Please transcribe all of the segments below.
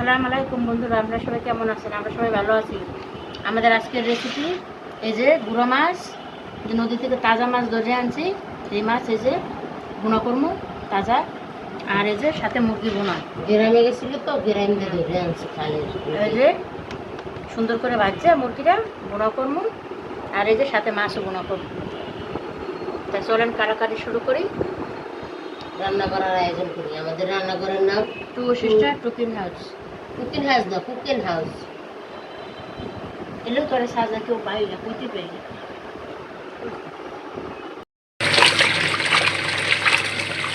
আসসালামু আলাইকুম বন্ধুরা, আমরা সবাই কেমন আছেন? আমরা সবাই ভালো আছি। আমাদের আজকের রেসিপি এই যে গুঁড়ো মাছ, যে নদী থেকে তাজা মাছ ধরে আনছি, এই মাছ এই যে ভুনা করবো তাজা, আর এই যে সাথে মুরগি ভুনা। গ্রামে গেছিল তো গ্রামে ধরে আনছি খালি। এই যে সুন্দর করে ভাজছে মুরগিটা ভুনা করবো, আর এই যে সাথে মাছও ভুনা করবো। তা চলেন কাটাকাটি শুরু করি, রান্না করার আয়োজন করি। আমাদের রান্নাঘরের নাম two sister cooking house. Cooking house না, কুকিং হাউস। এলেও তোরে সাজা কেউ পাই না, কইতে পাই না।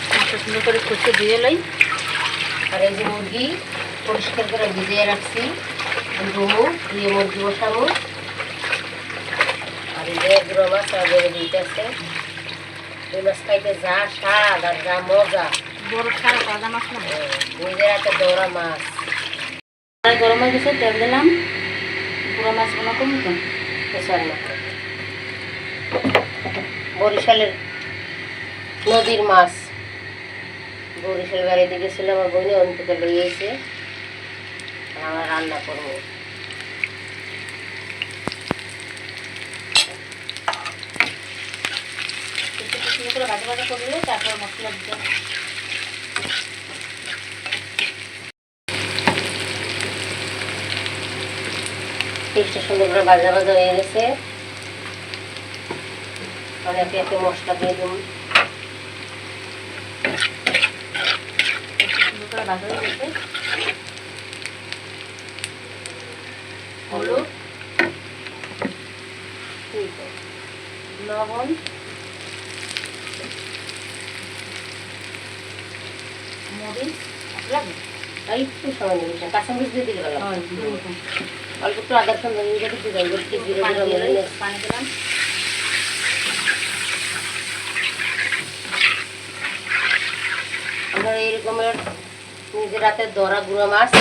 মাছটা সুন্দর করে কষে দিয়ে লাই। আর এই যে মুরগি পরিষ্কার করে ভিজিয়ে রাখছি, ধুমু দিয়ে মুরগি বসাবো। আর এই যে গুঁড়ো মাছ আগে দিতেছে। এই মাছ খাইতে যা স্বাদ আর যা মজা, বড় ছাড়া তাজা মাছ না, নিজের হাতে দৌড়া মাছ। গরম হয়ে গেছে, তেল দিলাম। পুরো মাছগুলো কমই তো পেশার মতো বরিশালের নদীর মাছ। বরিশাল বাড়িতে গেছিলাম, আমার বোনে অন্তত লইয়ে এসে আমরা রান্না করবো। সুন্দর করে ভাজা ভাজা করলে তারপর মশলা দিতে। পিসটা সুন্দর করে ভাজা ভাজা হয়ে গেছে, অনেকে একে মশলা দিয়ে দেবো। সুন্দর করে ভাজা হয়ে গেছে। হলুদ, লবণ, মরিচ লাগবে, আর একটু সময় দিবি, কাঁচামরিচ দিয়ে দিলে ভালো। অল্প একটু আদা রসুন দিয়ে দিবি, পানি দিলাম। আমরা এইরকমের নিজের হাতে ধরা গুঁড়ো মাছ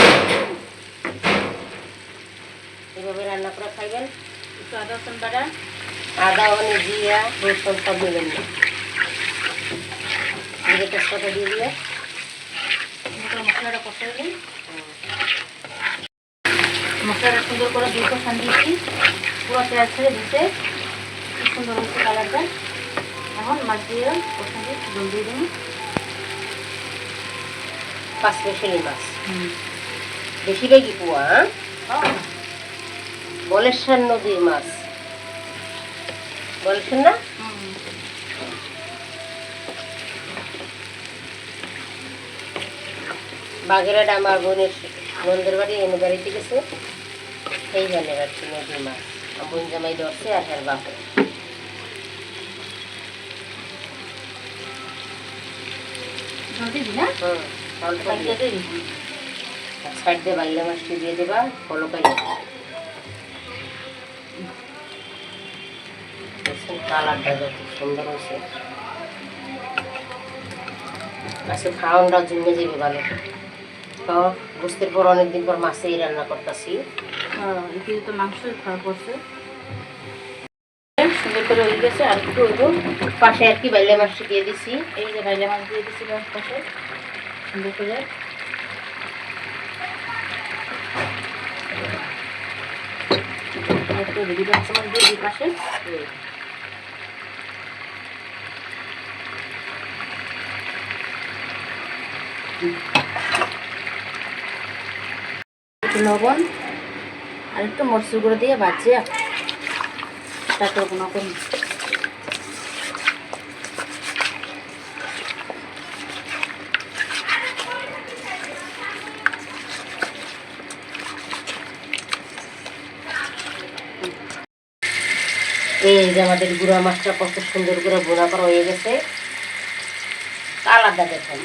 এভাবে রান্না করে খাইবেন। একটু আদা রসুন বাটা, আদা মানে জিরা রসুন সব দিবেন না, জিরে তেজপাতা দিয়ে দিলে মশলাটা কষাই দিই। মশলাটা সুন্দর করে দিয়ে কষান দিয়েছি, পুরো পেঁয়াজ ছেড়ে দিতে খুব সুন্দর হচ্ছে কালারটা। এখন মাছ দিয়ে কষান দিয়ে জল দিয়ে দেবো। পাঁচ মিশালি মাছ বেশিরভাগই কুয়া, বলেশ্বর নদীর মাছ বলেছেন না। বাগেরহাট আমার বোনের বাড়ি, এনে বাড়িতে গেছে সেই জানে আর কি নদীর মাছ। বোন জামাই ধরছে আর হের বাপে। সাইড দিয়ে বাইলা মাছটি দিয়ে দেবা, ফলো পাইলে কালারটা যত সুন্দর হয়েছে। আজকে খাওয়ানটা জমে যাবে ভালো। তো বুঝতে পর অনেকদিন পর মাছেই রান্না করতেছি। তো মাংস খাওয়া করছে সুন্দর করে হয়ে গেছে। আর একটু পাশে আর কি বাইলা মাছটি দিয়ে দিছি। এই যে বাইলা মাছ দিয়ে দিচ্ছি পাশে সুন্দর করে। একটু রেডি মাছ দিয়ে দিই পাশে। একটু লবণ আর একটু মরচুর গুঁড়ো দিয়ে ভাজিয়ে তারপর গুঁড়ো করুন। এই যে আমাদের গুঁড়া মাছটা কত সুন্দর করে বোনা করা হয়ে গেছে। কালারটা দেখেন,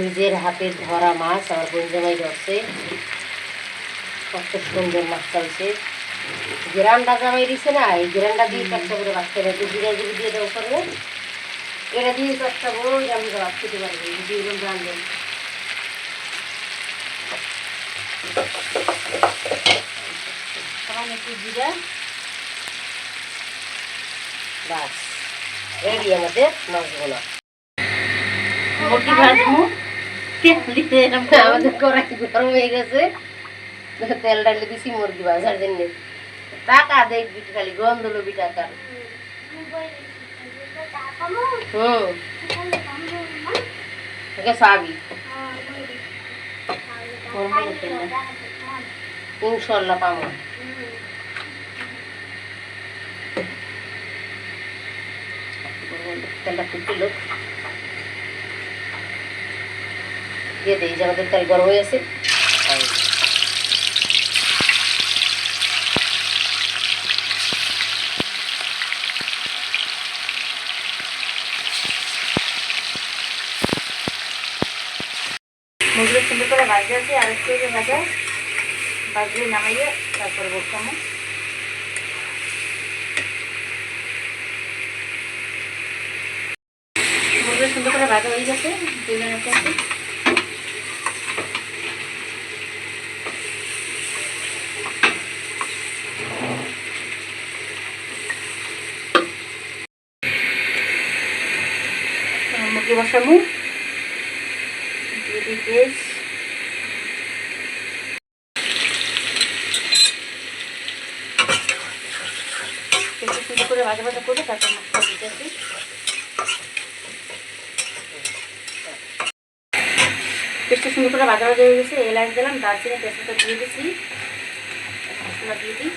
নিজের হাতের ধরা মাছ আমার বোন জামাই ধরছে। কত সুন্দর মাছটা হয়েছে। গ্রান্ডা জামাই দিছে না, এই গ্রান্ডা দিয়ে একটা করে বাচ্চা একটু জিরা জিরে দিয়ে দেওয়া করবে, এটা দিয়ে একটা বড় আমি ভাত খেতে পারবে। দিয়ে রান্ধবেন একটু জিরা, বাস রেডি আমাদের মাছগুলো। মুরগি ভাজবো। আমাদের কড়াই গরম হয়ে গেছে, তেল ডালে দিছি মুরগি ভাজার জন্য। টাকা দেখবি খালি গন্ধ লবি টাকা। চাবি ইনশাল্লাহ পাবো। তেলটা ফুটল দিয়ে দিই যে আমাদের তেল গরম হয়ে আছে। মুরগির সুন্দর করে ভাজতে আছে, আর একটু ভাজা ভাজলে নামাইয়ে তারপরে বসতাম। মুরগির সুন্দর করে ভাজা হয়ে গেছে, তুলে নিতে আছে। মুরগি বসাবো, দিয়ে দিই পেঁয়াজ, একটু সুন্দর করে ভাজা ভাজা করে তারপর মশলা দিতেছি। পেঁয়াজটা সুন্দর করে ভাজা ভাজা হয়ে গেছে, এলাচ দিলাম, দারচিনি, তেজপাতা দিয়ে দিচ্ছি, মশলা দিয়ে দিই,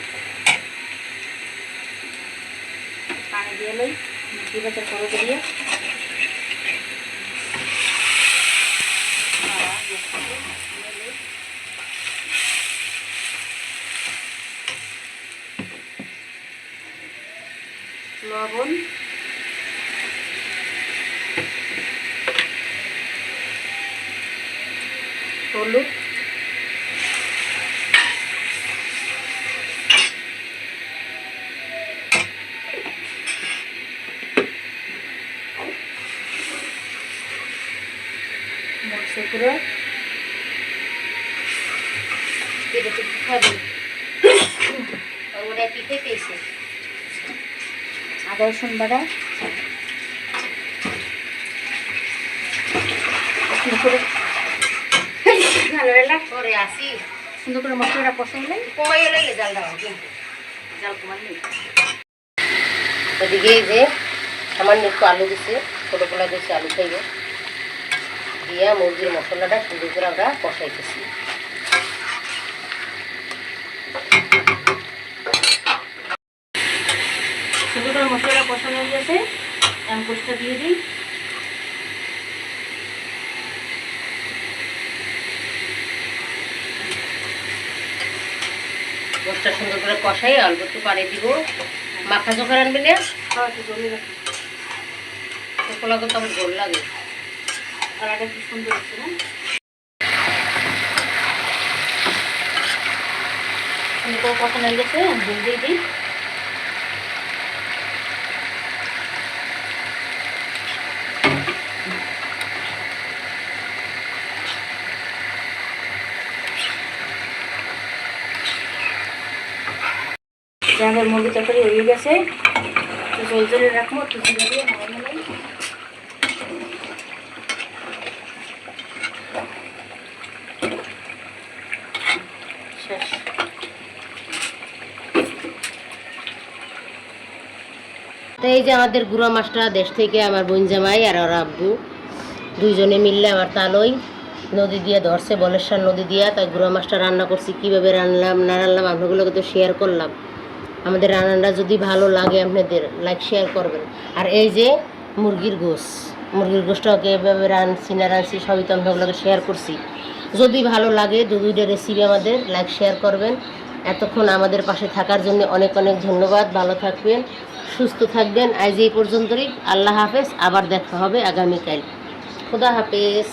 পানি দিয়ে লই, মুরগি বাচ্চা সরো দিয়ে লবণ, হলুদ, মরিচের গুঁড়ো, আদা রসুন বাটা, সুন্দর করে মশলাটা কষাইলে জাল কমাইলে। ওদিকে এই যে সামান্য একটু আলু দিচ্ছে, ছোটো পোলা দিচ্ছে, আলু খাইব দিয়া মুরগির মশলাটা সুন্দর করে আমরা কষাইতেছি। সুন্দর করে মশলাটা কষানো হয়ে গেছে, আমি কোষটা দিয়ে দিই। গোষ্ঠটা সুন্দর করে কষাই অল্প একটু পানি দিব। মাখা চোখা রানবি না, পোলা করতে আমার গোল লাগে। আর আগে কি সুন্দর হচ্ছে না, সুন্দর করে কষানো হয়ে গেছে, দুধ দিয়ে দিই। আমাদের মুরগি তরকারি হয়ে গেছে, একটু জল জলে রাখবো, একটু জিরে দিয়ে নামাই নিই। শেষ। তো এই যে আমাদের গুঁড়া মাছটা দেশ থেকে আমার বোন জামাই আর ওর আব্বু দুইজনে মিললে আমার তালই নদী দিয়ে ধরছে, বলেশ্বর নদী দিয়া। তাই গুঁড়া মাছটা রান্না করছি, কীভাবে রান্নালাম না রান্নালাম আপনাগুলোকে তো শেয়ার করলাম। আমাদের রান্নাটা যদি ভালো লাগে আপনাদের লাইক শেয়ার করবেন। আর এই যে মুরগির গোশটাকে এভাবে রাঁধছি না রাঁধছি সবই তো আপনাগুলোকে শেয়ার করছি। যদি ভালো লাগে দুইটা রেসিপি আমাদের লাইক শেয়ার করবেন। এতক্ষণ আমাদের পাশে থাকার জন্য অনেক অনেক ধন্যবাদ। ভালো থাকবেন, সুস্থ থাকবেন। আজ এই পর্যন্তই। আল্লাহ হাফেজ, আবার দেখা হবে আগামীকাল। খুদা হাফেজ।